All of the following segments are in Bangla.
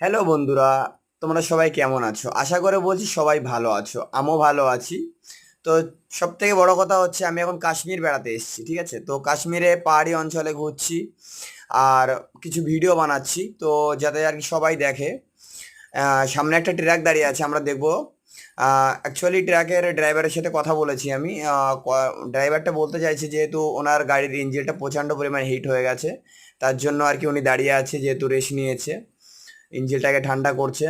হ্যালো বন্ধুরা, তোমরা সবাই কেমন আছো? আশা করে বলছি সবাই ভালো আছো, আমিও ভালো আছি। তো সব থেকে বড় কথা হচ্ছে আমি এখন কাশ্মীর বেড়াতে এসেছি, ঠিক আছে? তো কাশ্মীরে পাহাড়ি অঞ্চলে ঘুরছি আর কিছু ভিডিও বানাচ্ছি, তো যাতে আর কি সবাই দেখে। সামনে একটা ট্রাক দাঁড়িয়ে আছে, আমরা দেখবো। অ্যাকচুয়ালি ট্রাকের ড্রাইভারের সাথে কথা বলেছি আমি। ড্রাইভারটা বলতে চাইছে যেহেতু ওনার গাড়ির ইঞ্জিনটা প্রচণ্ড পরিমাণে হিট হয়ে গেছে, তার জন্য আর কি উনি দাঁড়িয়ে আছে, যেহেতু রেস্ট নিয়েছে, ইঞ্জিনটাকে ঠান্ডা করছে।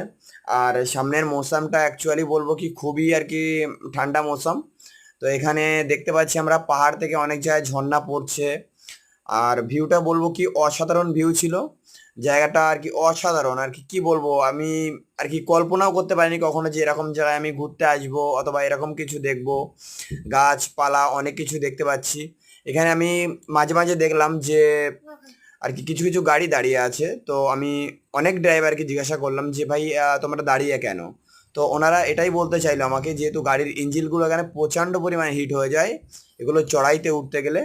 আর সামনের মৌসামটা অ্যাকচুয়ালি বলবো কি খুবই আর কি ঠান্ডা মৌসাম। তো এখানে দেখতে পাচ্ছি আমরা পাহাড় থেকে অনেক জায়গায় ঝর্ণা পড়ছে। আর ভিউটা বলবো কি অসাধারণ ভিউ ছিল। জায়গাটা আর কি অসাধারণ, আর কি কি বলবো আমি, আর কি কল্পনাও করতে পারিনি কখনো যে এরকম জায়গায় আমি ঘুরতে আসবো অথবা এরকম কিছু দেখবো। গাছপালা অনেক কিছু দেখতে পাচ্ছি এখানে। আমি মাঝে মাঝে দেখলাম যে আর কি কিছু কিছু গাড়ি দাঁড়িয়ে আছে, তো আমি অনেক ড্রাইভারকে জিজ্ঞাসা করলাম যে ভাই তোমরা দাঁড়িয়ে কেন? তো ওনারা এটাই বলতে চাইলো আমাকে, যেহেতু গাড়ির ইঞ্জিনগুলো এখানে প্রচণ্ড পরিমাণে হিট হয়ে যায় এগুলো চড়াইতে উঠতে গেলে।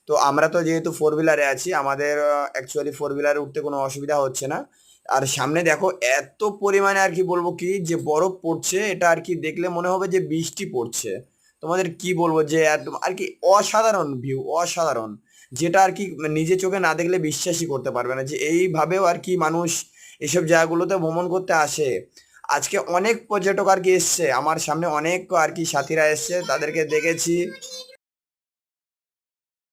তো আমরা তো যেহেতু ফোর হুইলারে আছি, আমাদের অ্যাকচুয়ালি ফোর হুইলারে উঠতে কোনো অসুবিধা হচ্ছে না। আর সামনে দেখো এত পরিমাণে আর কি বলবো কি যে বরফ পড়ছে, এটা আর কি দেখলে মনে হবে যে বৃষ্টি পড়ছে। তোমাদের কি বলবো যে একদম আর কি অসাধারণ ভিউ, অসাধারণ। যেটা আর কি নিজে চোখে না দেখলে বিশ্বাসই করতে পারবে না যে এইভাবেও আর কি মানুষ এসব জায়গাগুলোতে ভ্রমণ করতে আসে। আজকে অনেক পর্যটক আর কি এসছে আমার সামনে, অনেক আর কি সাথীরা এসছে, তাদেরকে দেখেছি।